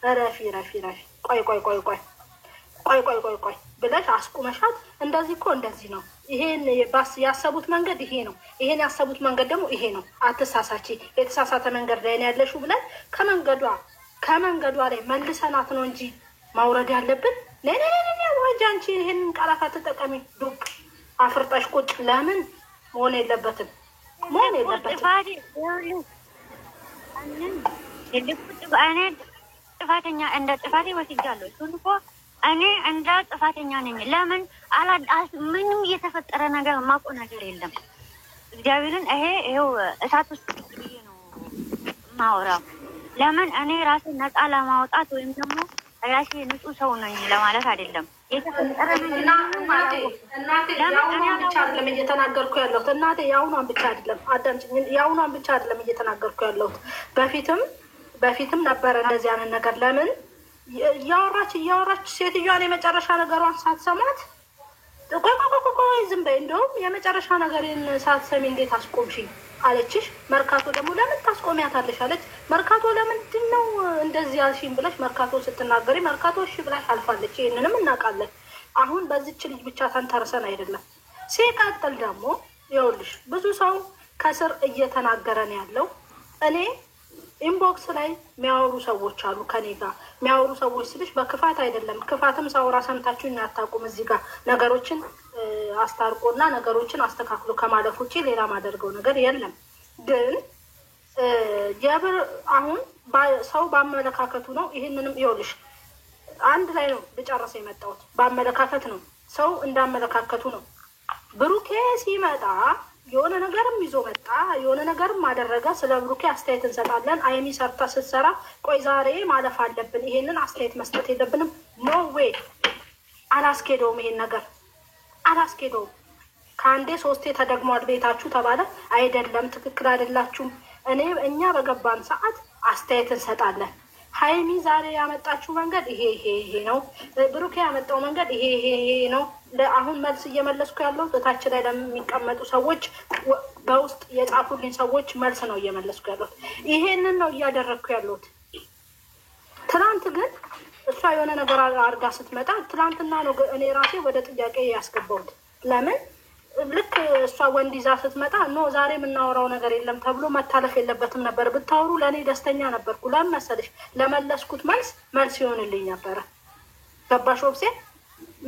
ረፊ ቆይ ብለሽ አስቁመሻት እንደዚህ እኮ እንደዚህ ነው ይሄን ያሰቡት መንገድ ይሄ ነው ይሄን ያሰቡት መንገድ ደግሞ ይሄ ነው አትሳሳቺ የተሳሳተ መንገድ ላይ ነው ያለሽው ብለን ከመንገዷ ላይ መልሰናት ነው እንጂ ማውረድ ያለብን ለኔ ወንጃንቺ ይሄን ቃላት አትጠቀሚ ዱቅ አፍርጣሽ ቁጭ ለምን መሆን የለበትም ጥፋተኛ እንደ ጥፋቴ ወስጃለሁ እሱን እኮ እኔ እንደ ጥፋተኛ ነኝ ለምን ምንም የተፈጠረ ነገር ማቆ ነገር የለም እግዚአብሔርን ይሄው እሳት ውስጥ ነው ማውራው ለምን እኔ ራሴን ነፃ ለማውጣት ወይም ደግሞ ራሴ ንጹህ ሰው ነኝ ለማለት አይደለም የተፈጠረ ነገር እናቴ ያውኗን ብቻ አይደለም እየተናገርኩ ያለሁት እናቴ ያውኗን ብቻ አይደለም አዳምጪኝ ያውኗን ብቻ አይደለም እየተናገርኩ ያለሁት በፊትም ነበር እንደዚህ አይነት ነገር ለምን ያወራች ሴትዮዋን የመጨረሻ ነገሯን ሳትሰማት ቆይ ዝም በይ እንደውም የመጨረሻ ነገርን ሳትሰሚ እንዴት አስቆምሽ አለችሽ መርካቶ ደግሞ ለምን ታስቆሚያታለሽ አለች መርካቶ ለምንድን ነው እንደዚህ ያልሽኝ ብለሽ መርካቶ ስትናገሪ መርካቶ እሺ ብላሽ አልፋለች ይሄንንም እናውቃለን አሁን በዚች ልጅ ብቻ ተንተርሰን አይደለም ሲቀጥል ደግሞ ይኸውልሽ ብዙ ሰው ከስር እየተናገረ ነው ያለው እኔ ኢንቦክስ ላይ የሚያወሩ ሰዎች አሉ ከኔ ጋር የሚያወሩ ሰዎች ስልሽ በክፋት አይደለም ክፋትም ሳውራ ሰምታችሁኝ አታውቁም እዚህ ጋር ነገሮችን አስታርቆና ነገሮችን አስተካክሎ ከማለፍ ውጪ ሌላ ማደርገው ነገር የለም ግን አሁን ሰው ባመለካከቱ ነው ይሄንንም ይኸውልሽ አንድ ላይ ነው ልጨርስ የመጣሁት ባመለካከት ነው ሰው እንዳመለካከቱ ነው ብሩኬ ሲመጣ የሆነ ነገርም ይዞ መጣ የሆነ ነገርም አደረገ ስለ ብሩኬ አስተያየት እንሰጣለን አይሚ ሰርታ ስትሰራ ቆይ ዛሬ ማለፍ አለብን ይሄንን አስተያየት መስጠት የለብንም ኖ ዌይ አላስኬደውም ይሄን ነገር አላስኬደውም ከአንዴ ሶስቴ ተደግሟል ቤታችሁ ተባለ አይደለም ትክክል አይደላችሁም እኛ በገባን ሰዓት አስተያየት እንሰጣለን ሃይሚ ዛሬ ያመጣችው መንገድ ይሄ ነው ብሩኬ ያመጣው መንገድ ይሄ ነው አሁን መልስ እየመለስኩ ያለው ታች ላይ ለሚቀመጡ ሰዎች በውስጥ የጻፉልኝ ሰዎች መልስ ነው እየመለስኩ ያለው ይሄንን ነው እያደረግኩ ያለሁት ትናንት ግን እሷ የሆነ ነገር አርጋ ስትመጣ ትናንትና ነው እኔ ራሴ ወደ ጥያቄ ያስገባሁት ለምን ልክ እሷ ወንድ ይዛ ስትመጣ ኖ ዛሬ የምናወራው ነገር የለም ተብሎ መታለፍ የለበትም ነበር ብታወሩ ለእኔ ደስተኛ ነበርኩ ለምን መሰለሽ ለመለስኩት መልስ ይሆንልኝ ነበረ ገባሽ ወብሴ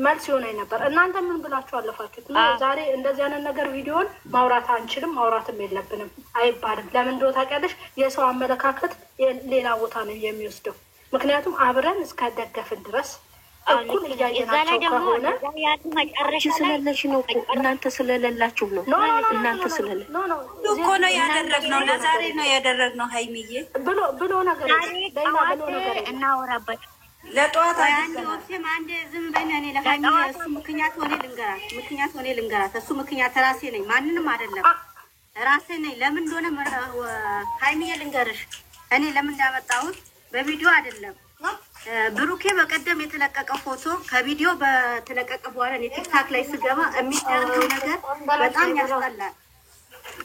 መልስ ይሆነኝ ነበር እናንተ ምን ብላችሁ አለፋችሁት ዛሬ እንደዚህ አይነት ነገር ቪዲዮን ማውራት አንችልም ማውራትም የለብንም አይባልም ለምን እንደው ታውቂያለሽ የሰው አመለካከት ሌላ ቦታ ነው የሚወስደው ምክንያቱም አብረን እስከደገፍን ድረስ እኩል እያየናቸው ከሆነ ስለለሽ ነው እናንተ ስለሌላችሁ ነው እናንተ ስለለ እኮ ነው ያደረግነው ለዛሬ ነው ያደረግነው ሃይሚዬ ብሎ ነገር እናወራበት ለጧት አንድ ዝም በእኔ ለሃይሚዬ እሱ ምክንያት ሆኔ ልንገራት እሱ ምክንያት ራሴ ነኝ ማንንም አይደለም ራሴ ነኝ ለምን እንደሆነ ሃይሚዬ ልንገርሽ እኔ ለምን እንዳመጣሁት በቪዲዮ አይደለም ብሩኬ በቀደም የተለቀቀው ፎቶ ከቪዲዮ በተለቀቀ በኋላ እኔ ቲክታክ ላይ ስገባ የሚደረገው ነገር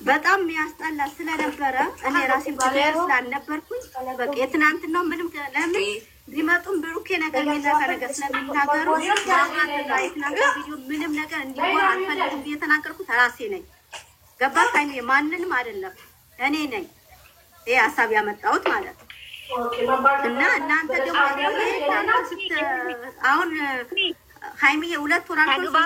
በጣም ያስጠላል ስለነበረ እኔ ራሴን ትክክል ስላልነበርኩኝ በቃ የትናንትናው ምንም ለምን ቢመጡም ብሩኬ ነገር የሚነካ ነገር ስለሚናገሩ የትናንት ቪዲዮ ምንም ነገር እንዲሆን አልፈልግም ብዬ የተናገርኩት ራሴ ነኝ ገባሽ ሃይሚዬ ማንንም አይደለም እኔ ነኝ ይሄ ሀሳብ ያመጣሁት ማለት ነው እና እናንተ ደግሞ አሁን ሃይሚዬ 2 ወር አልፎ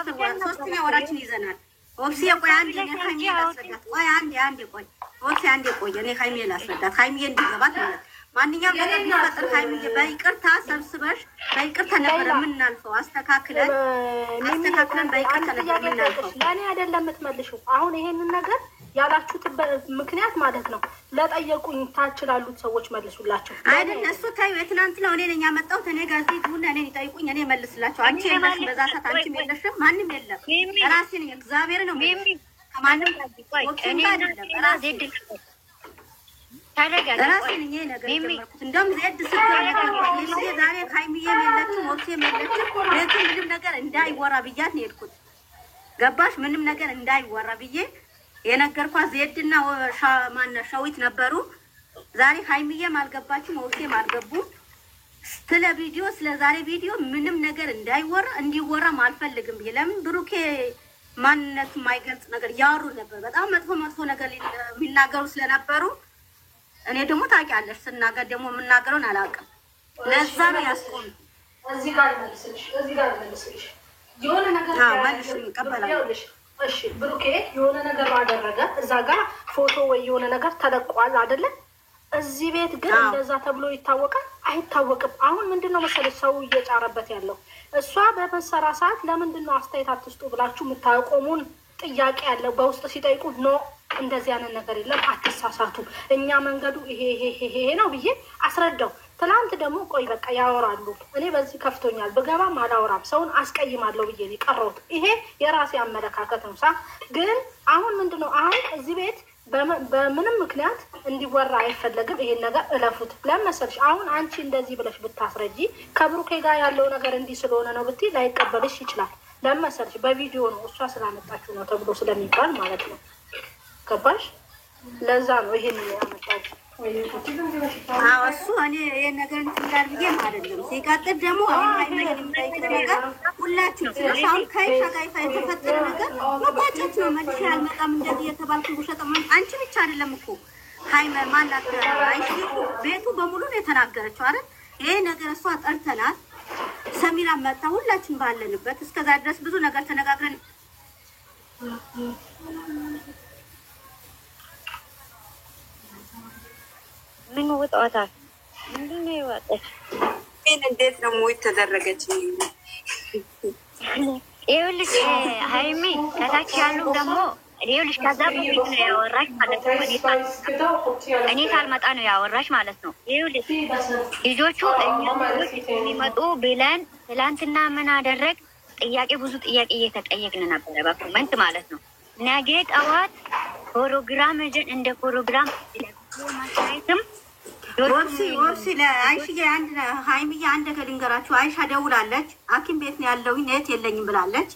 3ኛ ወራችን ይዘናል ኦብሲ ቆይ አንዴ እኔ ሃይሚዬ ላስረዳት ቆይ አንዴ ቆይ ኦብሲ አንዴ ቆይ እኔ ሃይሚዬ ላስረዳት ሃይሚዬ እንዲገባት ማለት ማንኛውም ነገር ቢፈጠር ሃይሚዬ በይቅርታ ሰብስበሽ በይቅርታ ነበር የምናልፈው አስተካክለን በይቅርታ ነበር የምናልፈው ለኔ አይደለም የምትመልሺው አሁን ይሄንን ነገር ያላችሁት ምክንያት ማለት ነው ለጠየቁኝ ታችላሉት ሰዎች መልሱላቸው አይደል እሱ ታዩ የትናንት ነው እኔ ነኝ ያመጣሁት እኔ ጋዜት ሁሉ እኔ ይጠይቁኝ እኔ መልስላቸው አንቺ የለሽ በዛ ሰዓት አንቺ የለሽም ማንንም የለም ራሴ ነኝ እግዚአብሔር ነው ማንንም ቆይ እኔ ራሴ ራሴ ነኝ ነገር ጀመርኩት እንደውም ዜድ ስለዚህ ዛሬ ሃይሚዬ የለችም ወክሴም የለችም ምንም ነገር እንዳይወራ ብያት ነው የሄድኩት ገባሽ ምንም ነገር እንዳይወራ ብዬ የነገርኳት ዜድና ሻዊት ነበሩ ዛሬ ሃይሚዬም አልገባችም ወክሴም አልገቡም ስለ ቪዲዮ ስለ ዛሬ ቪዲዮ ምንም ነገር እንዲወራም አልፈልግም ብዬ ለምን ብሩኬ ማንነት የማይገልጽ ነገር ያወሩ ነበር። በጣም መጥፎ ነገር የሚናገሩ ስለነበሩ እኔ ደግሞ ታውቂያለሽ ስናገር ደግሞ የምናገረውን አላውቅም። ለዛ ነው ያስቆም። እዚህ ጋር መልስልሽ የሆነ ነገር መልስ ይቀበላል። እሺ ብሩኬ የሆነ ነገር አደረገ እዛ ጋር ፎቶ ወይ የሆነ ነገር ተለቋል አይደለ? እዚህ ቤት ግን እንደዛ ተብሎ ይታወቃል አይታወቅም። አሁን ምንድነው መሰለሽ ሰው እየጫረበት ያለው እሷ በመሰራ ሰዓት ለምንድነው አስተያየት አትስጡ ብላችሁ የምታቆሙን ጥያቄ ያለው በውስጥ ሲጠይቁ ኖ እንደዚህ አይነት ነገር የለም አትሳሳቱ፣ እኛ መንገዱ ይሄ ነው ብዬ አስረዳው። ትናንት ደግሞ ቆይ በቃ ያወራሉ። እኔ በዚህ ከፍቶኛል፣ ብገባም አላወራም፣ ሰውን አስቀይማለሁ ብዬ ነው የቀረሁት። ይሄ የራሴ አመለካከት ነው። ግን አሁን ምንድነው አሁን እዚህ ቤት በምንም ምክንያት እንዲወራ አይፈለግም። ይሄን ነገር እለፉት። ለምን መሰለሽ አሁን አንቺ እንደዚህ ብለሽ ብታስረጂ ከብሩኬ ጋር ያለው ነገር እንዲህ ስለሆነ ነው ብትይ ላይቀበልሽ ይችላል። ለምን መሰለሽ በቪዲዮ ነው እሷ ስላመጣችሁ ነው ተብሎ ስለሚባል ማለት ነው። ገባሽ? ለዛ ነው ይሄን ያመጣችሁ። እሱ እኔ ይሄን ነገር እንትን ብዬ አይደለም። ሲቀጥል ደግሞ ሁላችሁ ስለሳውን ከይፋ ጋር የተፈጠረ ነገር መቋጨት ነው። መልሼ አልመጣም እንደዚህ የተባልኩ ውሸት አንቺ ብቻ አይደለም እኮ ሃይመ ማናት አይሽ ቤቱ በሙሉ ነው የተናገረችው አይደል? ይሄ ነገር እሷ ጠርተናል። ሰሚራ መጣ፣ ሁላችን ባለንበት እስከዛ ድረስ ብዙ ነገር ተነጋግረን ምን ወጣታል? ምንድነው ይወጣች? እንዴት ነው ሞት ተደረገች? ይኸውልሽ ሃይሚ ከታች ያሉ ደግሞ ይኸውልሽ ከዛ በፊት ነው ያወራሽ ማለት ነው። እኔ ካልመጣ ነው ያወራሽ ማለት ነው። ይኸውልሽ ልጆቹ እኛ የሚመጡ ብለን ትላንትና ምን አደረግ ጥያቄ ብዙ ጥያቄ እየተጠየቅን ነበረ በኮመንት ማለት ነው። ነገ ጠዋት ፕሮግራም እንደ ፕሮግራም ማሳየትም ወብሲ ለአይሽዬ አንድ ሃይሚዬ አንድ ነገር ልንገራችሁ። አይሻ ደውላለች ሐኪም ቤት ነው ያለው የት የለኝም ብላለች።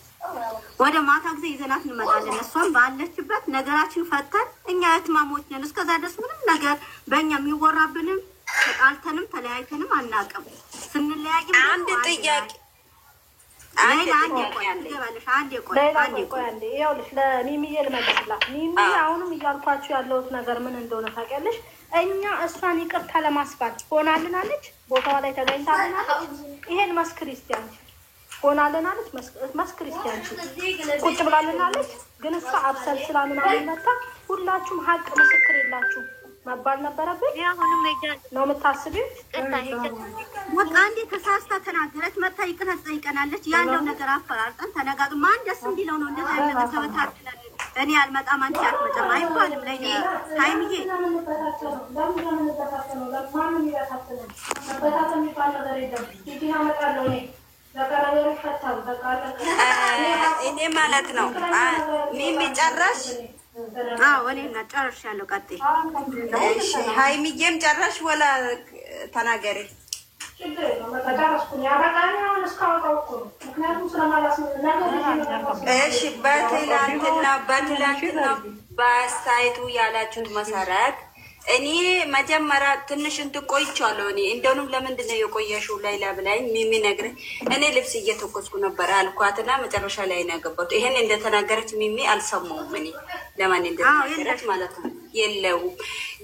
ወደ ማታ ጊዜ ይዘናት እንመጣለን። እሷም ባለችበት ነገራችን ፈተን እኛ እህትማሞች ነን። እስከዛ ድረስ ምንም ነገር በእኛ የሚወራብንም ተጣልተንም ተለያይተንም አናውቅም። ስንለያይም አንድ ጥያቄ ይኸውልሽ ለሚሚዬ ልመልስላት። ሚሚ አሁንም እያልኳችሁ ያለሁት ነገር ምን እንደሆነ ታውቂያለሽ? እኛ እሷን ይቅርታ ለማስባል ሆናልናለች፣ ቦታዋ ላይ ተገኝታልናለች። ይሄን መስክሪ እስኪ አንቺ። ሆናልናለች መስክሪ እስኪ አንቺ። ቁጭ ብላልናለች፣ ግን እሷ አብሰል ስላልናለች መጣ። ሁላችሁም ሀቅ ምስክር የላችሁ መባል ነበረብኝ። አሁንም ነው የምታስቢው? ወጣ አንዴ ተሳስታ ተናገረች። መታ ይቅርታ ጠይቀናለች። ያለው ነገር አፈራርጠን ተነጋግረን ማን ደስ እንዲለው ነው እንደዛ ያለ ተበታትነን እኔ አልመጣም አንቺ አትመጣም አይባልም። ለኔ ሃይሚዬ እኔ ማለት ነው ሚሚ ጨረሽ? እኔ እና ጨርሻለሁ። ቀጥይ። እሺ ሃይሚዬም ጨረሽ ወላ ተናገሪ? እሺ በትላንትና በአስተያየቱ ያላችሁት መሰረት እኔ መጀመሪያ ትንሽ እንትን ቆይቻለሁ። እኔ እንደውም ለምንድን ነው የቆየሽው ላይላ ብላኝ ሚሚ ነግረኝ እኔ ልብስ እየተኮስኩ ነበር አልኳትና መጨረሻ ላይ ነው ያገባሁት። ይሄን እንደተናገረች ሚሚ አልሰማሁም። እኔ ለማን እንደተናገረች ማለት ነው የለውም።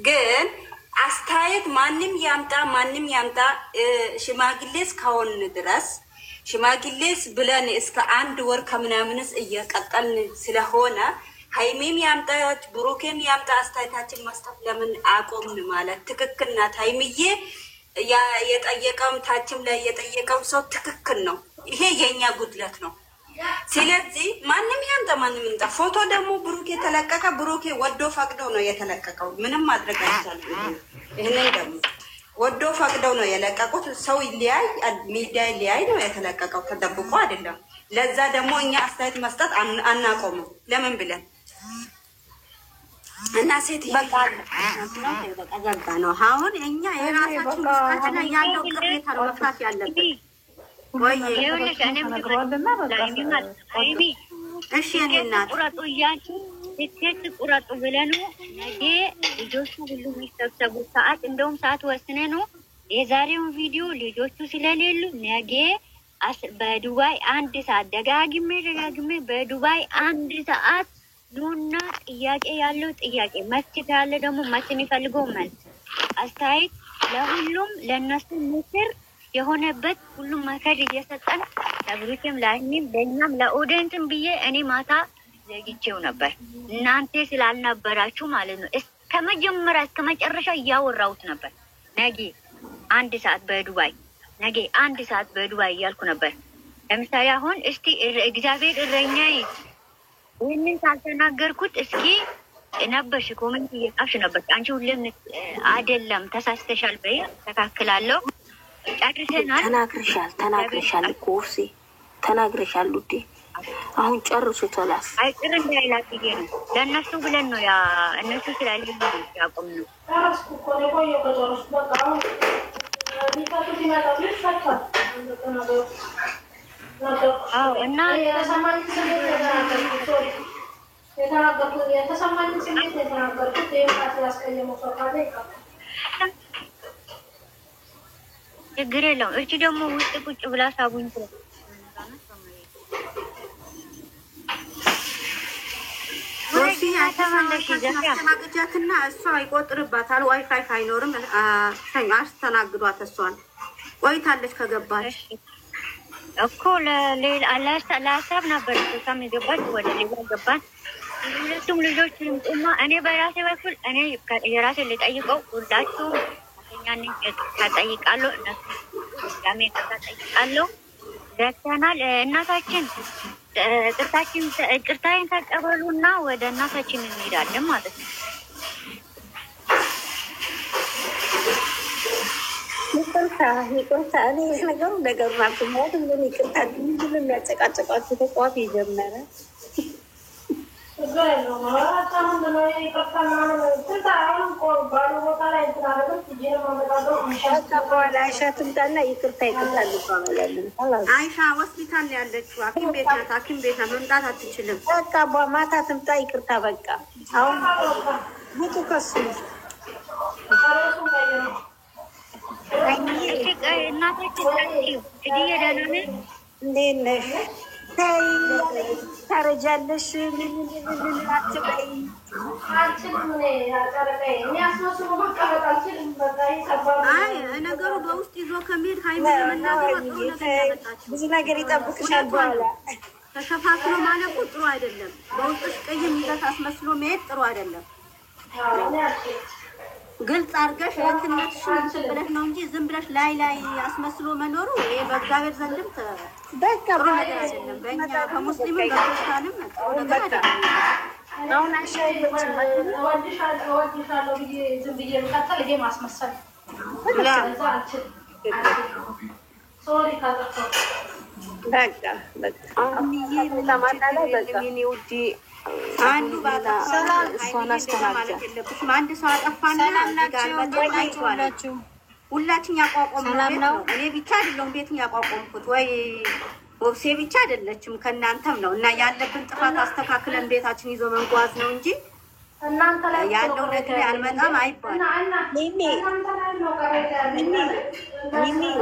ግን አስተያየት ማንም ያምጣ ሽማግሌስ ከሆን ድረስ ሽማግሌስ ብለን እስከ 1 ወር ከምናምንስ እየቀጠልን ስለሆነ ሃይሚም ያምጣች ብሩኬም ያምጣ አስተያየታችን መስጠት ለምን አቆምን ማለት ትክክል ናት። ሃይሚዬ የጠየቀውም ታችም ላይ የጠየቀው ሰው ትክክል ነው። ይሄ የኛ ጉድለት ነው። ስለዚህ ማንም ያምጣ ማንም እንጣ። ፎቶ ደግሞ ብሩኬ ተለቀቀ። ብሩኬ ወዶ ፈቅደው ነው የተለቀቀው። ምንም ማድረግ አይቻልም። ይሄንን ደግሞ ወዶ ፈቅደው ነው የለቀቁት። ሰው ሊያይ ሚዲያ ሊያይ ነው የተለቀቀው፣ ተደብቆ አይደለም። ለዛ ደግሞ እኛ አስተያየት መስጠት አናቆምም። ለምን ብለን እና ሴት በቃ ነው። አሁን እኛ የራሳችን መስጠትና ያለው ቅሬታ ነው መፍታት ያለብን። ወይ ይኸውልሽ እኔም እሺ እኔ እናት ቁረጡ እያችሁ ትኬት ቁረጡ ብለን ነገ ልጆቹ ሁሉ የሚሰብሰቡ ሰዓት እንደውም ሰዓት ወስነ ነው የዛሬውን ቪዲዮ ልጆቹ ስለሌሉ ነገ በዱባይ 1 ሰዓት ደጋግሜ በዱባይ 1 ሰዓት ኑና ጥያቄ ያለው ጥያቄ መስኪት ያለ ደግሞ መልስ የሚፈልገው መልስ አስተያየት ለሁሉም ለነሱ ምክር የሆነበት ሁሉም መከር እየሰጠን ለብሩኬም ለአይኒም ለእኛም ለኦዲየንስም ብዬ እኔ ማታ ዘግቼው ነበር። እናንተ ስላልነበራችሁ ማለት ነው። ከመጀመሪያ እስከ መጨረሻ እያወራሁት ነበር። ነገ 1 ሰዓት በዱባይ ነገ 1 ሰዓት በዱባይ እያልኩ ነበር። ለምሳሌ አሁን እስቲ እግዚአብሔር እረኛዬ ይህንን ሳልተናገርኩት እስኪ ነበርሽ ኮሜንት እየጻፍሽ ነበር። አንቺ ሁሌም አይደለም ተሳስተሻል በይ ተካክላለሁ። ጨርሰናል። ተናግረሻል እኮ እርሲ ተናግረሻል ውዴ። አሁን ጨርሱ ተላስ አይጥር እንዳይላት ይሄ ነው ለእነሱ ብለን ነው ያ እነሱ ስላሉ ያቆም ነው። አዎ እና የተሰማኝ ስሜት የተናገርኩት ያስቀየመው ሰው ካለ ችግር የለውም። እቺ ደግሞ ውስጥ ቁጭ ብላ ሳቡኝ አስተናግጃትና እሷ ይቆጥርባታል። ዋይፋይ አይኖርም። አስተናግዷት። እሷን ቆይታለች ከገባች እኮ ለሌላ ለሀሳብ ነበር እሷም የገባች ወደ ሌላ ገባች። ሁለቱም ልጆች ልምጡማ እኔ በራሴ በኩል እኔ የራሴ ልጠይቀው ሁላችሁም እኛን ታጠይቃለሁ እነሱ ያሜ ታጠይቃለሁ። ደርሰናል። እናታችን ቅርታዬን ተቀበሉና ወደ እናታችን እንሄዳለን ማለት ነው። ይቅርታ እኔ ነገሩ ማለት ነው። ይቅርታ ምንድን የሚያጨቃጨቃችሁ ተቋፍ የጀመረ ትምጣና ይቅርታ አይሻ ሆስፒታል ያለችው ሐኪም ቤት ናት። ሐኪም ቤት መምጣት አትችልም። በቃ ማታ ትምጣ ይቅርታ። በቃ አሁን ውጡ ከሱ እንዴት ነሽ? ታረጃለሽ። ነገሩ በውስጥ ይዞ ከሚሄድ ብዙ ነገር ይጠብቅሻል። በኋላ ተሸፋፍኖ ማለቁ ጥሩ አይደለም። በውስጥሽ ቀይም ይዘት አስመስሎ መሄድ ጥሩ አይደለም። ግልጽ አድርገሽ እንትነትሽን ብለሽ ነው እንጂ ዝም ብለሽ ላይ አስመስሎ መኖሩ ይሄ በእግዚአብሔር ዘንድም በቃ ጥሩ ነገር አይደለም። በእኛ በሙስሊምም በክርስቲያንም ጥሩ ነገር አይደለም። አሁን እወድሻለሁ ብዬ ዝም ብዬ የምቀጥል ይሄ ማስመሰል ሶሪ ካጠፋሁ በቃ ውዴ አንዱ እሷን አስተናግጃት። አንድ ሰው አጠፋና ሁላችን ያቋቋምኩት ነው። እኔ ብቻ አይደለሁም ቤቱን ያቋቋምኩት ወይ ወብሴ ብቻ አይደለችም ከእናንተም ነው። እና ያለብን ጥፋት አስተካክለን ቤታችን ይዞ መንጓዝ ነው እንጂ እናንተ ላይ ያለው ነገር አልመጣም አይባልም።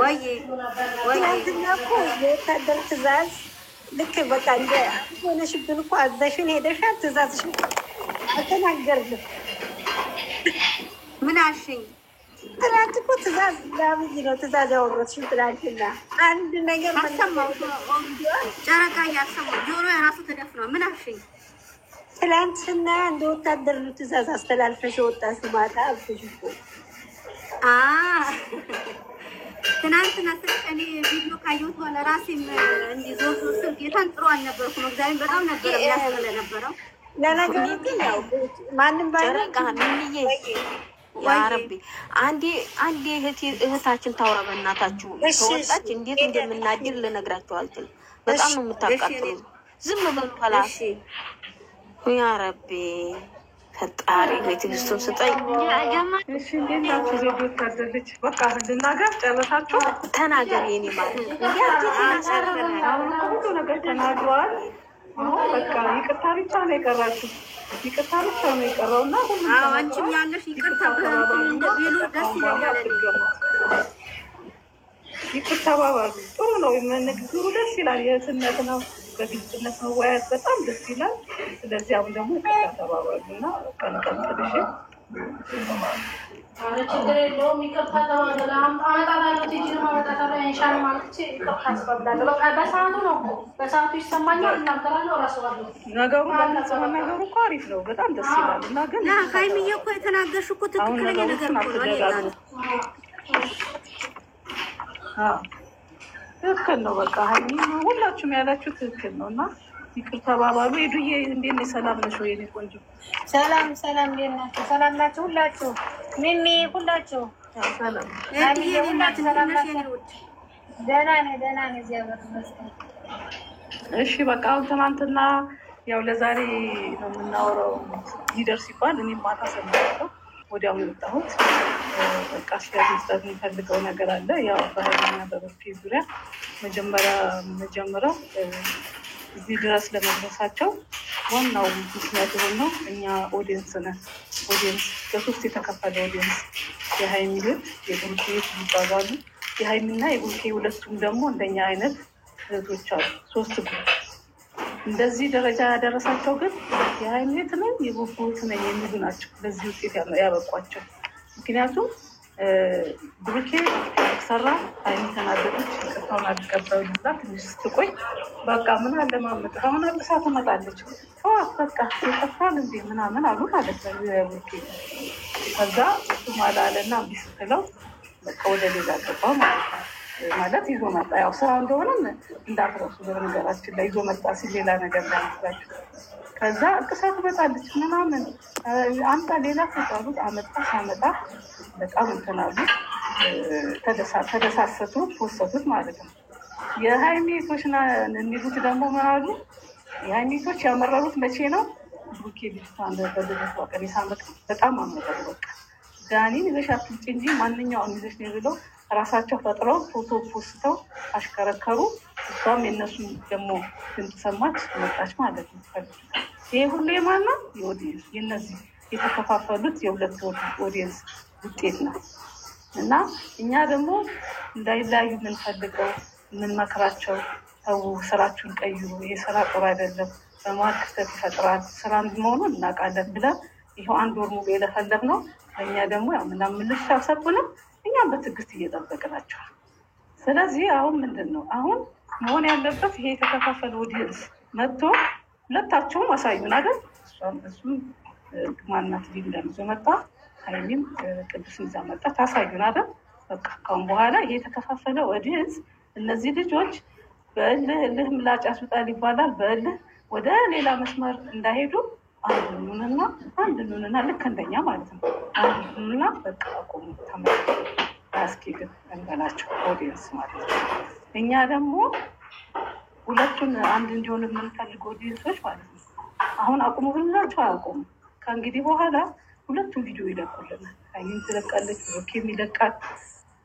ወይ የወታደር ትእዛዝ ልክ በቃ እንደ ሆነሽብን እኮ አዛሽን ሄደሻል። ትእዛዝሽን አልተናገርንም። ምን አልሽኝ? ትናንት እኮ ትእዛዝ ለአብይ ነው ትእዛዝ ያወረድሽው። ትናንትና አንድ ነገር አሰማሁ። ጨረቃ እያሰማሁ ጆሮ የራሱ ተደፍኗል። ምን አልሽኝ? ትናንትና እንደ ወታደር ነው ትእዛዝ አስተላልፈሽ የወጣሽ ማታ አልኩሽ እኮ። ትናንትና እኔ ቪዲዮ ካየሁት በኋላ ራሴም እንዲህ ዞር ስል ጌታን ጥሩ አልነበርኩም። እግዚአብሔር በጣም ነበር ያስጠላ ነበረው። ለነገሩ ግን ያው ማንም ጨረቃ ምንዬ ያ ረቢ አንዴ እህታችን ታውራ በእናታችሁ ተወጣች። እንዴት እንደምናድር ልነግራችሁ አልችልም። በጣም ነው የምታቃጥሉ። ዝም በሉ ኋላሽ ያ ረቢ ፈጣሪ ለትግስቱን ስጠኝ። እሺ እንዴት ዘውዱ ታደለች። በቃ ልናገር ጨረሳችሁ? ተናገር የኔ ማለት ሁሉ ነገር ተናግረዋል። በቃ ይቅርታ ብቻ ነው የቀራችሁ። ይቅርታ ብቻ ነው የቀረውና ሁሉ አንቺም ያለሽ ይቅርታ ቢሉ ደስ ይለኛል። ይቅር ተባባሉ። ጥሩ ነው። ንግግሩ ደስ ይላል። የእህትነት ነው። በግልጽነት መወያየት በጣም ደስ ይላል። ስለዚህ አሁን ደግሞ ይቅር ተባባሉ እና ቀንቀጥልሽ ችግር የለውም። ይቅርታ ተባባሉ። አመጣጣለሁ ቲጂ ማመጣጣለሁ ኢንሻአላ ማለት ይቅርታ አስባብላለሁ። በቃ በሰዓቱ ነው። በሰዓቱ ይሰማኛል። እናገራለሁ። እራስዋለሁ ነገሩ ነገሩ እኮ አሪፍ ነው። በጣም ደስ ይላል እና ግን ሀይሚዬ እኮ የተናገርሽ እኮ ትክክለኛ ነገር እኮ ነው። ትክክል ነው። በቃ ሀይሚ ሁላችሁም ያላችሁ ትክክል ነው እና ይቅር ተባባሉ። ሄዱዬ እንዴት ነሽ? ሰላም ነሽ ወይ? የእኔ ቆንጆ ሰላም ሰላም፣ እንዴት ናችሁ? ሰላም ናችሁ? ሁላችሁ ሚሚ ሁላችሁ ሰላም ሀይሚዬ ሁላችሁ ሰላም ናችሁ? ደህና ነኝ እግዚአብሔር ይመስገን። እሺ በቃ አሁን ትናንትና ያው ለዛሬ ነው የምናወራው ሊደርስ ሲባል እኔም ማታ ሰምቻለሁ። ወዲያው የወጣሁት በቃ ስለዚህ የሚፈልገው ነገር አለ። ያው በሀይልና በብሩኬ ዙሪያ መጀመሪያው እዚህ ድረስ ለመድረሳቸው ዋናው ምክንያት የሆነው እኛ ኦዲየንስ ነን። ኦዲየንስ በሶስት የተከፈለ ኦዲየንስ የሀይሚ እህት፣ የብሩኬ እህት ይባላሉ። የሀይሚና የብሩኬ ሁለቱም ደግሞ እንደኛ አይነት እህቶች አሉ። ሶስት ግሩፕ እንደዚህ ደረጃ ያደረሳቸው ግን የሀይሚ እህት ነኝ የብሩኬ እህት ነኝ የሚሉ ናቸው ለዚህ ውጤት ያበቋቸው። ምክንያቱም ብሩኬ ሰራ ሀይሚ ተናደደች። ይቅርታውን አልቀበሉ ብላ ትንሽ ስትቆይ በቃ ምን አለማመጥ አሁን አዲሳ ትመጣለች በቃ ይጠፋል እንዴ ምናምን አሉ ማለት ነው ብሩኬ። ከዛ እሱ ማላለና እምቢ ስትለው በቃ ወደ ሌላ ገባ ማለት ነው። ማለት ይዞ መጣ። ያው ስራ እንደሆነም እንዳትረሱ በነገራችን ላይ ይዞ መጣ ሲል ሌላ ነገር እንዳይመስላችሁ። ከዛ እቅሳት ትመጣለች ምናምን አምጣ ሌላ ተጣሉት ሳመጣ በጣም እንትናሉ ተደሳሰቱ ፖሰቱት ማለት ነው። የሀይሚቶች የሚሉት ደግሞ ምን አሉ? የሀይሚቶች ያመረሩት መቼ ነው? ብሩኬ ልጅቷ እንደበደረሱ ቀን ሳመጣ በጣም አመረሩ። በቃ ዳኒን ይዘሽ አትምጪ እንጂ ማንኛውን ይዘሽ ነው ብለው ራሳቸው ፈጥረው ፎቶ ፖስተው አሽከረከሩ። እሷም የእነሱን ደግሞ ድምፅ ሰማች መጣች ማለት ነው። ይሄ ሁሉ የማን ነው? የኦዲየንስ የእነዚህ የተከፋፈሉት የሁለት ኦዲየንስ ውጤት ነው። እና እኛ ደግሞ እንዳይለያዩ የምንፈልገው የምንመክራቸው ተው ስራችሁን ቀይሩ፣ ይሄ ስራ ጥሩ አይደለም፣ በመሀል ክፍተት ይፈጥራል፣ ስራ መሆኑን እናውቃለን ብለን ይኸው 1 ወር ሙሉ የለፈለግ ነው። እኛ ደግሞ ያው ምናምን ልጅ አልሰጡንም። እኛም በትዕግስት እየጠበቅናቸው። ስለዚህ አሁን ምንድን ነው አሁን መሆን ያለበት? ይሄ የተከፋፈለ ኦዲየንስ መጥቶ ሁለታቸውም አሳዩን አይደል? እሱም ማናት ሊንደን ይዞ መጣ፣ ሀይሚም ቅዱስን ይዛ መጣ። ታሳዩን አይደል? በቃ ካሁን በኋላ ይሄ የተከፋፈለ ኦዲየንስ እነዚህ ልጆች በእልህ ምላጭ ያስወጣል ይባላል። በእልህ ወደ ሌላ መስመር እንዳይሄዱ አንድ ኑንና ልክ እንደኛ ማለት ነው። አንድ ኑንና በቃ አቆሙ ተመልከቱ። አያስኬድም እንበላቸው ኦዲየንስ ማለት ነው። እኛ ደግሞ ሁለቱን አንድ እንዲሆን የምንፈልግ ኦዲየንሶች ማለት ነው። አሁን አቁሙ ብንላቸው አያቆሙ። ከእንግዲህ በኋላ ሁለቱም ቪዲዮ ይለቁልናል። ሀይሚም ትለቃለች፣ ብሩኬም ይለቃል።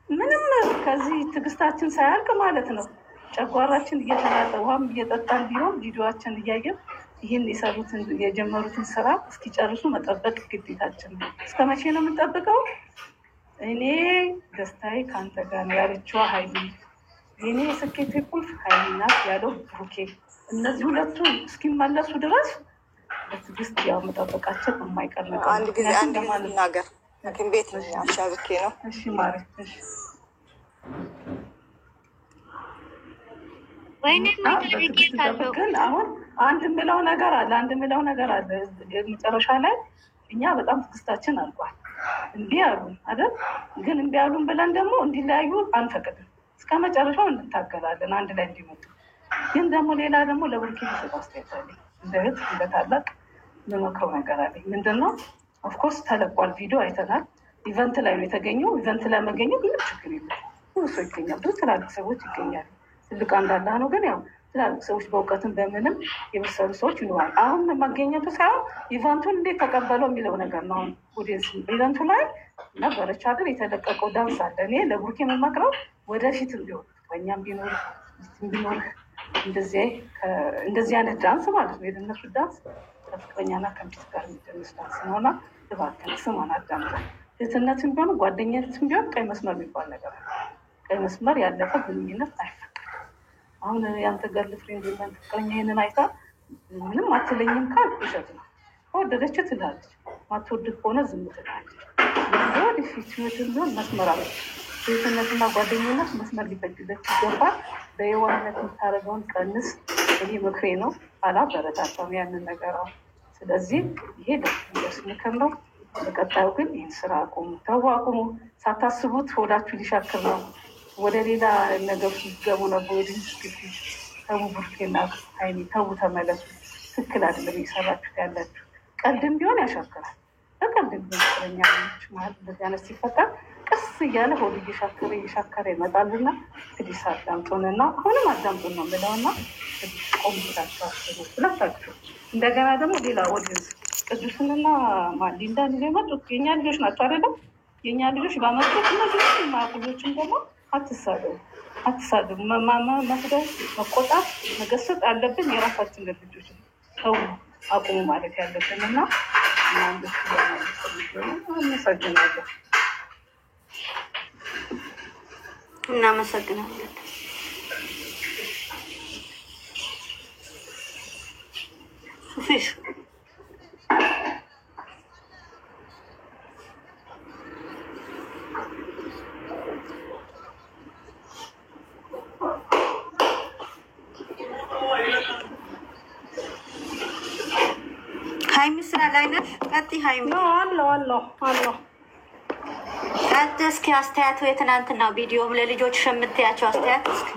ምንም ከዚህ ትዕግስታችን ሳያልቅ ማለት ነው ጨጓራችን እየተላጠ ውሃም እየጠጣን ቢሆን ቪዲዮችን እያየን ይህን የሰሩትን የጀመሩትን ስራ እስኪጨርሱ መጠበቅ ግዴታችን ነው። እስከ መቼ ነው የምንጠብቀው? እኔ ደስታዬ ከአንተ ጋር ነው ያለችዋ ሀይሚ፣ የኔ የስኬቴ ቁልፍ ሀይሚ ናት ያለው ብሩኬ። እነዚህ ሁለቱ እስኪመለሱ ድረስ በትዕግስት ያው መጠበቃችን የማይቀር ነገር። አንድ ጊዜ ልናገር ግን ቤት አሻብኬ ነው። እሺ ማሪ፣ እሺ ግን አሁን አንድ የምለው ነገር አለ። መጨረሻ ላይ እኛ በጣም ትዕግስታችን አልቋል። እምቢ አሉን አይደል? ግን እምቢ አሉን ብለን ደግሞ እንዲለያዩ አንፈቅድም። እስከ መጨረሻው እንታገላለን አንድ ላይ እንዲመጡ። ግን ደግሞ ሌላ ደግሞ ለብሩኬ የሚሰጥ አስተያየት አለኝ። እንደ እህት እንደ ታላቅ የምመክረው ነገር አለኝ። ምንድን ነው? ኦፍኮርስ ተለቋል፣ ቪዲዮ አይተናል። ኢቨንት ላይ ነው የተገኘው። ኢቨንት ላይ መገኘት ምንም ችግር የለም። ብዙ ሰው ይገኛል፣ ብዙ ትላልቅ ሰዎች ይገኛሉ። ትልቅ አንዳላ ነው። ግን ያው ትላልቅ ሰዎች በእውቀትም በምንም የመሰሉ ሰዎች ይኖራል። አሁን መገኘቱ ሳይሆን ኢቨንቱን እንዴት ተቀበለው የሚለው ነገር ነው። አሁን ኦዲየንስ ኢቨንቱ ላይ ነበረች አይደል? የተለቀቀው ዳንስ አለ። እኔ ለብሩኬ የምመክረው ወደፊትም ቢሆን በእኛም ቢኖር እንደዚህ አይነት ዳንስ ማለት ነው የደነሱ ዳንስ ከፍቅረኛና ከሚስት ጋር የሚደንስ ዳንስ ነውና እባክህን ስሟን አዳምጠን። እህትነትም ቢሆን ጓደኝነትም ቢሆን ቀይ መስመር የሚባል ነገር አለ። ቀይ መስመር ያለፈ ግንኙነት አይፈቀድም። አሁን ያንተ ገርል ፍሬንድ ወይም ፍቅረኛ ይሄንን አይታ ምንም አትለኝም ካል ውሸት ነው። ከወደደች ትላለች፣ ማትወድ ከሆነ ዝም ትላለች። ወደፊት ህይወትን ቢሆን መስመር አለ። ሴትነትና ጓደኝነት መስመር ሊበጅለት ይገባል። በየዋህነት የምታደርገውን ቀንስ። ይህ ምክሬ ነው። አላበረታታም ያንን ነገር አሁን። ስለዚህ ይሄ ደስ ምክር ነው። በቀጣዩ ግን ይህን ስራ አቁሙ፣ ተው አቁሙ። ሳታስቡት ሆዳችሁ ሊሻክር ነው። ወደ ሌላ ነገር ሲገቡ ነበር። ወደ ተው ብሩኬና ሀይሚ ተው፣ ተመለሱ። ትክክል አይደለም እየሰራችሁት ያላችሁ። ቀልድም ቢሆን ያሻክራል። በቀልድም ቢሆን ፍቅረኛ ማለት እንደዚህ አይነት ሲፈጠር ቀስ እያለ ሆድ እየሻከረ ይመጣልና እንግዲህ አዳምጡንና አሁንም አዳምጡን ነው የምለውና ቆም ብላችሁ አስቡ ሁለታችሁ። እንደገና ደግሞ ሌላ ኦዲየንስ ቅዱስንና ሊንዳን ይዘው የመጡት የኛ ልጆች ናቸው አይደለም? የኛ ልጆች ባመጡት እነዚህ የማያውቁ ልጆችን ደግሞ አትሳደቡ። መስደብ፣ መቆጣት፣ መገሰጥ ያለብን የራሳችን ልጆች ሰው አቁሙ ማለት ያለብን እና እናንዶች አመሰግናለሁ። እናመሰግናለን። ሱፊሽ ሀይሚ ስራ ላይ ነሽ? ቀጥይ ሀይሚ። አለው እስኪ አስተያየቱ የትናንትና ቪዲዮም ለልጆች የምትያቸው አስተያየት እስኪ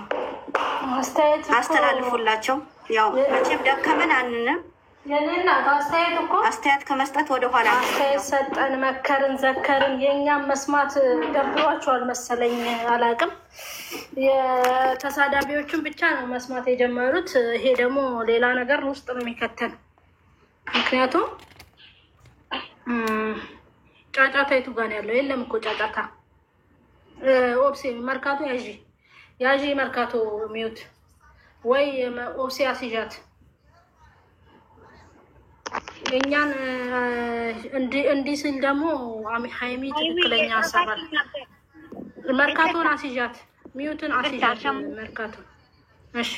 አስተላልፉላቸው። ያው መቼም ደከመን አንንም የኔና አስተያየት ከመስጠት ወደኋላ አስተያየት ሰጠን፣ መከርን፣ ዘከርን። የእኛም መስማት ደብሯቸዋል መሰለኝ፣ አላውቅም። የተሳዳቢዎችን ብቻ ነው መስማት የጀመሩት። ይሄ ደግሞ ሌላ ነገር ውስጥ ነው የሚከተል። ምክንያቱም ጫጫታ የቱ ጋር ነው ያለው? የለም እኮ ጫጫታ። ኦብሴ መርካቶ ያዢ መርካቶ ሚዩት ወይ ኦብሴ አስይዣት። የእኛን እንዲህ ስል ደግሞ ሀይሚ ትክክለኛ አሰራል። መርካቶን አስይዣት፣ ሚዩትን አስይዣት።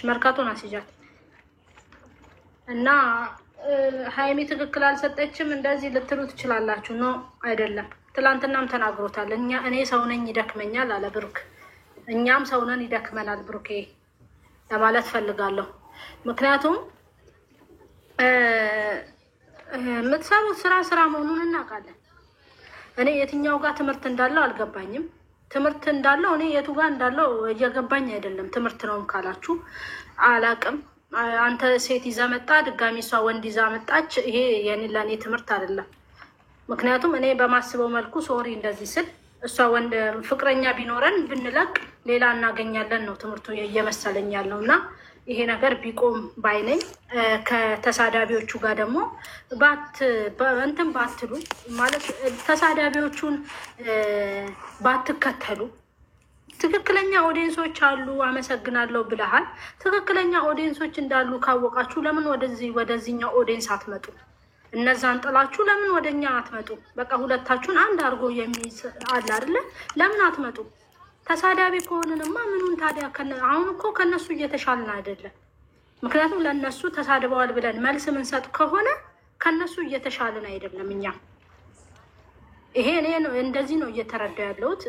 መርካቶን አስይዣት እና ሀይሚ ትክክል አልሰጠችም እንደዚህ ልትሉ ትችላላችሁ። ነው አይደለም? ትላንትናም ተናግሮታል። እኔ ሰው ነኝ ይደክመኛል አለ ብሩክ። እኛም ሰው ነን ይደክመናል ብሩኬ ለማለት ፈልጋለሁ። ምክንያቱም የምትሰሩት ስራ መሆኑን እናውቃለን። እኔ የትኛው ጋር ትምህርት እንዳለው አልገባኝም። ትምህርት እንዳለው እኔ የቱ ጋር እንዳለው እየገባኝ አይደለም። ትምህርት ነውም ካላችሁ አላቅም። አንተ ሴት ይዛ መጣ፣ ድጋሚ እሷ ወንድ ይዛ መጣች። ይሄ ለእኔ ትምህርት አይደለም። ምክንያቱም እኔ በማስበው መልኩ ሶሪ እንደዚህ ስል እሷ ወንድ ፍቅረኛ ቢኖረን ብንለቅ ሌላ እናገኛለን ነው ትምህርቱ እየመሰለኝ ያለው እና ይሄ ነገር ቢቆም ባይነኝ። ከተሳዳቢዎቹ ጋር ደግሞ እንትን ባትሉ ማለት ተሳዳቢዎቹን ባትከተሉ። ትክክለኛ ኦዲየንሶች አሉ፣ አመሰግናለሁ ብለሃል። ትክክለኛ ኦዲየንሶች እንዳሉ ካወቃችሁ ለምን ወደዚህኛው ኦዲየንስ አትመጡ? እነዛን ጥላችሁ ለምን ወደኛ አትመጡ? በቃ ሁለታችሁን አንድ አድርጎ የሚይዝ አለ አይደለ? ለምን አትመጡ? ተሳዳቢ ከሆንንማ ምኑን ታዲያ? አሁን እኮ ከነሱ እየተሻልን አይደለም። ምክንያቱም ለእነሱ ተሳድበዋል ብለን መልስ ምንሰጥ ከሆነ ከነሱ እየተሻልን አይደለም እኛ። ይሄ እኔ እንደዚህ ነው እየተረዳሁ ያለሁት።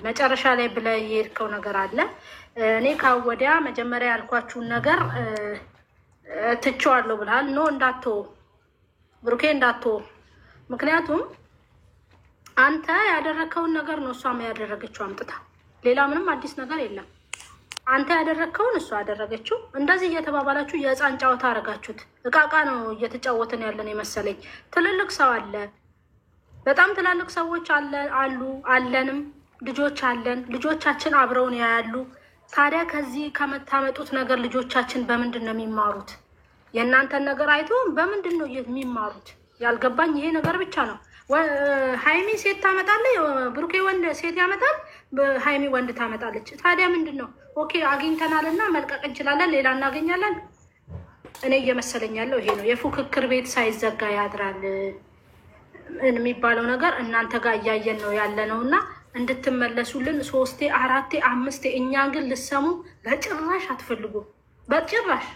መጨረሻ ላይ ብለህ የሄድከው ነገር አለ። እኔ ካወዲያ መጀመሪያ ያልኳችሁን ነገር ትቼዋለሁ ብለሃል። ኖ እንዳትወ ብሩኬ እንዳትወ። ምክንያቱም አንተ ያደረግከውን ነገር ነው እሷም ያደረገችው አምጥታ። ሌላ ምንም አዲስ ነገር የለም። አንተ ያደረግከውን እሷ ያደረገችው። እንደዚህ እየተባባላችሁ የህፃን ጨዋታ አደረጋችሁት። እቃቃ ነው እየተጫወትን ያለን የመሰለኝ። ትልልቅ ሰው አለ፣ በጣም ትላልቅ ሰዎች አለንም፣ ልጆች አለን። ልጆቻችን አብረውን ያያሉ። ታዲያ ከዚህ ከመታመጡት ነገር ልጆቻችን በምንድን ነው የሚማሩት? የእናንተን ነገር አይቶ በምንድን ነው የሚማሩት? ያልገባኝ ይሄ ነገር ብቻ ነው። ሀይሚ ሴት ታመጣለች፣ ብሩኬ ወንድ ሴት ያመጣል፣ ሀይሚ ወንድ ታመጣለች። ታዲያ ምንድን ነው? ኦኬ አግኝተናልና መልቀቅ እንችላለን፣ ሌላ እናገኛለን። እኔ እየመሰለኝ ያለው ይሄ ነው። የፉክክር ቤት ሳይዘጋ ያድራል የሚባለው ነገር እናንተ ጋር እያየን ነው ያለ ነው። እና እንድትመለሱልን 3 4 5 እኛ ግን ልሰሙ በጭራሽ አትፈልጉ። በጭራሽ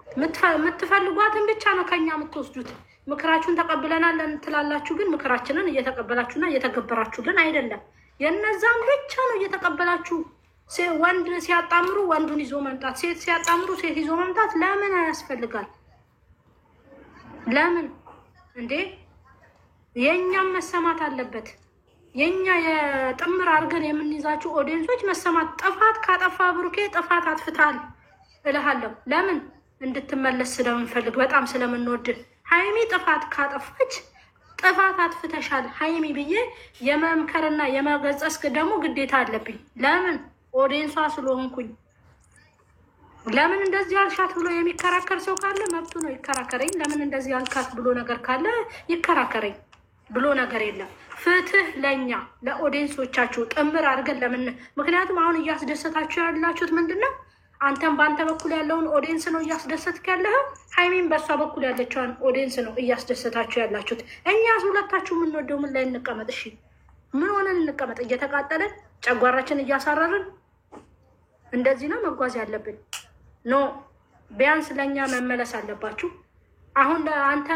የምትፈልጓትን ብቻ ነው ከኛ የምትወስዱት። ምክራችሁን ተቀብለናል ትላላችሁ፣ ግን ምክራችንን እየተቀበላችሁና እየተገበራችሁልን አይደለም። የነዛም ብቻ ነው እየተቀበላችሁ። ወንድ ሲያጣምሩ ወንዱን ይዞ መምጣት፣ ሴት ሲያጣምሩ ሴት ይዞ መምጣት ለምን ያስፈልጋል? ለምን እንዴ? የኛም መሰማት አለበት። የኛ የጥምር አድርገን የምንይዛችሁ ኦዲየንሶች መሰማት። ጥፋት ካጠፋ ብሩኬ ጥፋት አጥፍታል እልሃለሁ። ለምን እንድትመለስ ስለምንፈልግ፣ በጣም ስለምንወድ። ሀይሚ ጥፋት ካጠፋች ጥፋት አጥፍተሻል ሀይሚ ብዬ የመምከርና የመገጸስ ደግሞ ግዴታ አለብኝ። ለምን ኦዲየንሷ ስለሆንኩኝ። ለምን እንደዚህ አልሻት ብሎ የሚከራከር ሰው ካለ መብቱ ነው ይከራከረኝ። ለምን እንደዚህ አልካት ብሎ ነገር ካለ ይከራከረኝ ብሎ ነገር የለም። ፍትህ ለኛ ለኦዲየንሶቻችሁ ጥምር አድርገን ለምን? ምክንያቱም አሁን እያስደሰታችሁ ያላችሁት ምንድን ነው? አንተም በአንተ በኩል ያለውን ኦዲየንስ ነው እያስደሰትክ ያለኸው። ሀይሚን በእሷ በኩል ያለችውን ኦዲየንስ ነው እያስደሰታችሁ ያላችሁት። እኛ ሁለታችሁ የምንወደው ምን ላይ እንቀመጥ? እሺ ምን ሆነን እንቀመጥ? እየተቃጠለን ጨጓራችን እያሳረርን እንደዚህ ነው መጓዝ ያለብን? ኖ ቢያንስ ለእኛ መመለስ አለባችሁ። አሁን አንተ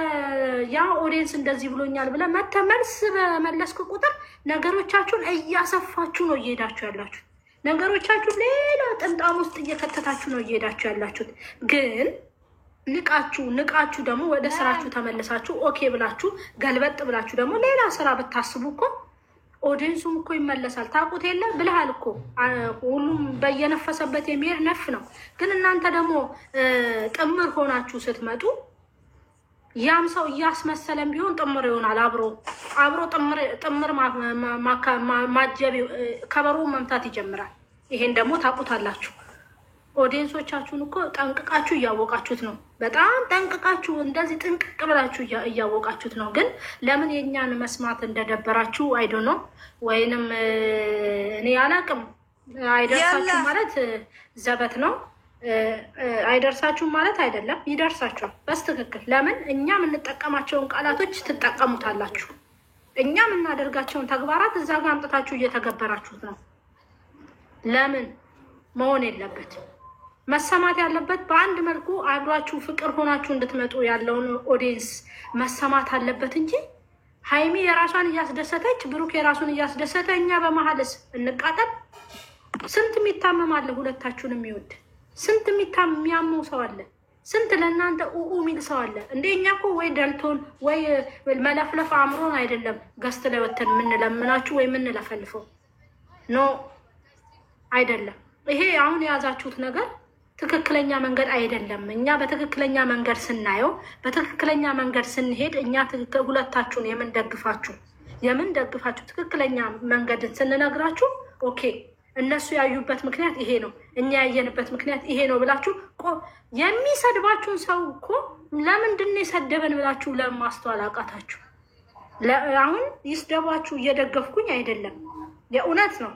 ያ ኦዲየንስ እንደዚህ ብሎኛል ብለህ መተህ መልስ በመለስክ ቁጥር ነገሮቻችሁን እያሰፋችሁ ነው እየሄዳችሁ ያላችሁት። ነገሮቻችሁ ሌላ ጥምጣም ውስጥ እየከተታችሁ ነው እየሄዳችሁ ያላችሁት። ግን ንቃችሁ ደግሞ ወደ ስራችሁ ተመልሳችሁ ኦኬ ብላችሁ ገልበጥ ብላችሁ ደግሞ ሌላ ስራ ብታስቡ እኮ ኦዲየንሱም እኮ ይመለሳል። ታውቁት የለ ብለሃል እኮ ሁሉም በየነፈሰበት የሚሄድ ነፍ ነው። ግን እናንተ ደግሞ ጥምር ሆናችሁ ስትመጡ ያም ሰው እያስመሰለም ቢሆን ጥምር ይሆናል። አብሮ ጥምር ማጀብ ከበሮ መምታት ይጀምራል። ይሄን ደግሞ ታውቁታላችሁ። ኦዲየንሶቻችሁን እኮ ጠንቅቃችሁ እያወቃችሁት ነው። በጣም ጠንቅቃችሁ እንደዚህ ጥንቅቅ ብላችሁ እያወቃችሁት ነው። ግን ለምን የእኛን መስማት እንደደበራችሁ አይዶ ነው። ወይንም እኔ አላቅም። አይደርሳችሁ ማለት ዘበት ነው። አይደርሳችሁም ማለት አይደለም፣ ይደርሳችኋል በስትክክል። ለምን እኛ የምንጠቀማቸውን ቃላቶች ትጠቀሙታላችሁ። እኛ የምናደርጋቸውን ተግባራት እዛ ጋር አምጥታችሁ እየተገበራችሁት ነው። ለምን መሆን የለበት? መሰማት ያለበት በአንድ መልኩ አብራችሁ ፍቅር ሆናችሁ እንድትመጡ ያለውን ኦዲየንስ መሰማት አለበት እንጂ ሀይሚ የራሷን እያስደሰተች ብሩክ የራሱን እያስደሰተ እኛ በመሀልስ እንቃጠል። ስንት የሚታመም አለ ሁለታችሁን የሚወድ፣ ስንት የሚያመው ሰው አለ፣ ስንት ለእናንተ ኡኡ ሚል ሰው አለ። እንደኛ እኮ ወይ ደልቶን ወይ መለፍለፍ አምሮን አይደለም ገስት ላይ ወተን የምንለምናችሁ ወይ የምንለፈልፈው ኖ አይደለም። ይሄ አሁን የያዛችሁት ነገር ትክክለኛ መንገድ አይደለም። እኛ በትክክለኛ መንገድ ስናየው፣ በትክክለኛ መንገድ ስንሄድ እኛ ሁለታችሁን የምንደግፋችሁ ትክክለኛ መንገድን ስንነግራችሁ ኦኬ እነሱ ያዩበት ምክንያት ይሄ ነው፣ እኛ ያየንበት ምክንያት ይሄ ነው ብላችሁ የሚሰድባችሁን ሰው እኮ ለምንድን ነው የሰደበን ብላችሁ ለማስተዋል አቃታችሁ። አሁን ይስደባችሁ እየደገፍኩኝ አይደለም፣ የእውነት ነው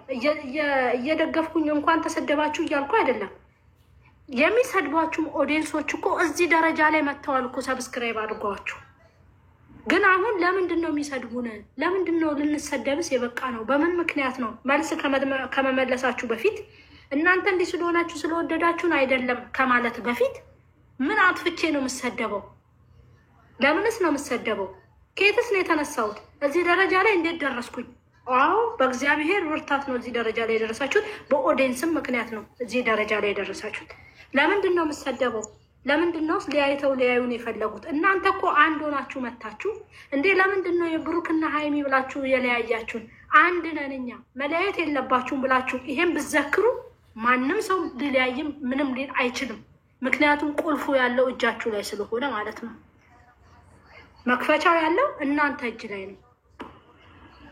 እየደገፍኩኝ እንኳን ተሰደባችሁ እያልኩ አይደለም። የሚሰድቧችሁም ኦዲየንሶች እኮ እዚህ ደረጃ ላይ መጥተዋል እኮ ሰብስክራይብ አድርጓችሁ። ግን አሁን ለምንድን ነው የሚሰድቡን? ለምንድን ነው ልንሰደብስ የበቃ ነው? በምን ምክንያት ነው? መልስ ከመመለሳችሁ በፊት እናንተ እንዲህ ስለሆናችሁ ስለወደዳችሁን አይደለም ከማለት በፊት ምን አጥፍቼ ነው የምሰደበው? ለምንስ ነው የምሰደበው? ከየትስ ነው የተነሳሁት? እዚህ ደረጃ ላይ እንዴት ደረስኩኝ? አዎ በእግዚአብሔር ብርታት ነው እዚህ ደረጃ ላይ የደረሳችሁት። በኦዲየንስም ምክንያት ነው እዚህ ደረጃ ላይ የደረሳችሁት። ለምንድን ነው የምሰደበው? ለምንድን ነው ሊያዩን የፈለጉት? እናንተ እኮ አንድ ሆናችሁ መታችሁ እንዴ? ለምንድን ነው የብሩክና ሀይሚ ብላችሁ የለያያችሁን? አንድ ነን እኛ መለያየት የለባችሁም ብላችሁ ይሄን ብትዘክሩ ማንም ሰው ሊለያይም ምንም ሊል አይችልም። ምክንያቱም ቁልፉ ያለው እጃችሁ ላይ ስለሆነ ማለት ነው። መክፈቻው ያለው እናንተ እጅ ላይ ነው።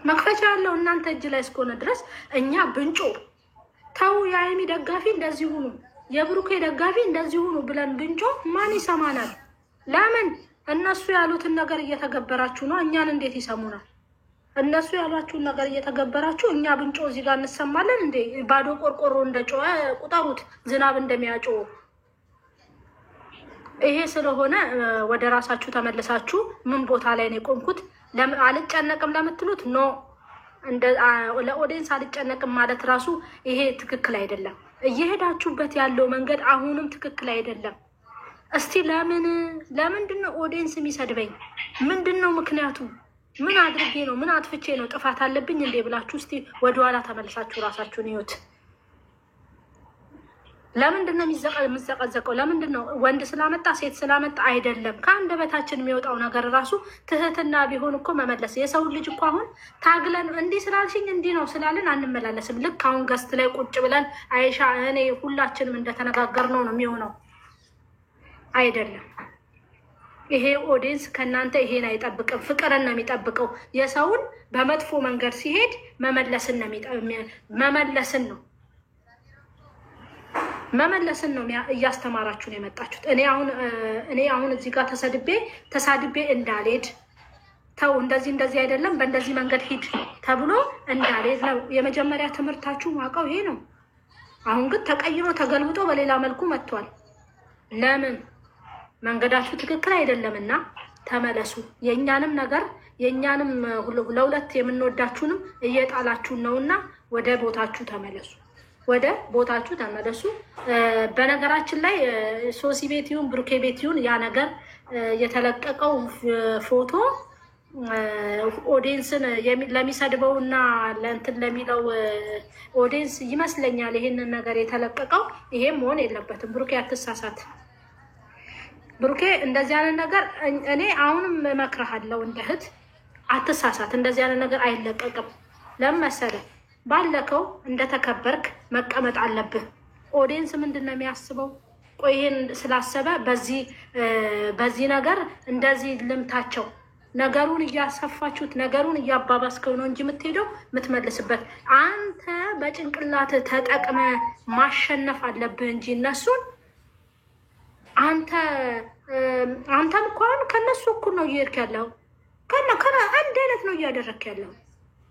መክፈቻ ያለው እናንተ እጅ ላይ እስከሆነ ድረስ እኛ ብንጮ ተው የሀይሚ ደጋፊ እንደዚህ ሁኑ፣ የብሩኬ ደጋፊ እንደዚህ ሁኑ ብለን ብንጮ ማን ይሰማናል? ለምን? እነሱ ያሉትን ነገር እየተገበራችሁ ነው። እኛን እንዴት ይሰሙናል? እነሱ ያሏችሁን ነገር እየተገበራችሁ እኛ ብንጮ እዚህ ጋር እንሰማለን እንዴ? ባዶ ቆርቆሮ እንደጮኸ ቁጠሩት፣ ዝናብ እንደሚያጮህ። ይሄ ስለሆነ ወደ ራሳችሁ ተመልሳችሁ ምን ቦታ ላይ ነው የቆምኩት አልጨነቅም ለምትሉት ኖ ለኦዲየንስ አልጨነቅም ማለት ራሱ ይሄ ትክክል አይደለም። እየሄዳችሁበት ያለው መንገድ አሁንም ትክክል አይደለም። እስቲ ለምንድን ነው ኦዲየንስ የሚሰድበኝ? ምንድን ነው ምክንያቱ? ምን አድርጌ ነው? ምን አጥፍቼ ነው? ጥፋት አለብኝ እንዴ ብላችሁ እስቲ ወደኋላ ተመልሳችሁ ራሳችሁን ይዩት። ለምንድን ነው የምዘቀዘቀው? ለምንድን ነው ወንድ ስላመጣ ሴት ስላመጣ አይደለም። ከአንደበታችን የሚወጣው ነገር ራሱ ትህትና ቢሆን እኮ መመለስ። የሰው ልጅ እኮ አሁን ታግለን እንዲህ ስላልሽኝ እንዲህ ነው ስላልን አንመላለስም። ልክ አሁን ገስት ላይ ቁጭ ብለን አይሻ እኔ ሁላችንም እንደተነጋገርነው ነው የሚሆነው አይደለም። ይሄ ኦዲየንስ ከእናንተ ይሄን አይጠብቅም። ፍቅርን ነው የሚጠብቀው። የሰውን በመጥፎ መንገድ ሲሄድ መመለስን ነው እያስተማራችሁ ነው የመጣችሁት። እኔ አሁን እዚህ ጋር ተሳድቤ እንዳልሄድ ተው፣ እንደዚህ አይደለም በእንደዚህ መንገድ ሂድ ተብሎ እንዳልሄድ ነው የመጀመሪያ ትምህርታችሁ። ማውቀው ይሄ ነው። አሁን ግን ተቀይሮ ተገልብጦ በሌላ መልኩ መጥቷል። ለምን? መንገዳችሁ ትክክል አይደለምና ተመለሱ። የእኛንም ነገር የእኛንም ለሁለት የምንወዳችሁንም እየጣላችሁን ነውና ወደ ቦታችሁ ተመለሱ። በነገራችን ላይ ሶሲ ቤት ይሁን ብሩኬ ቤት ይሁን ያ ነገር የተለቀቀው ፎቶ ኦዲየንስን ለሚሰድበው እና ለእንትን ለሚለው ኦዲየንስ ይመስለኛል ይሄንን ነገር የተለቀቀው። ይሄም መሆን የለበትም። ብሩኬ አትሳሳት። ብሩኬ እንደዚህ አይነት ነገር እኔ አሁንም እመክርሃለሁ እንደ እህት አትሳሳት። እንደዚህ አይነት ነገር አይለቀቅም። ለምን መሰለህ? ባለከው እንደተከበርክ መቀመጥ አለብህ። ኦዲየንስ ምንድን ነው የሚያስበው? ቆይ ይሄን ስላሰበ በዚህ ነገር እንደዚህ ልምታቸው። ነገሩን እያሰፋችሁት ነገሩን እያባባስከው ነው እንጂ የምትሄደው የምትመልስበት አንተ በጭንቅላት ተጠቅመ ማሸነፍ አለብህ እንጂ እነሱን አንተም እኮ አሁን ከነሱ እኩል ነው እየሄድክ ያለው። ከነ አንድ አይነት ነው እያደረክ ያለው።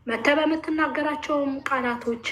መተህ በምትናገራቸውም ቃላቶች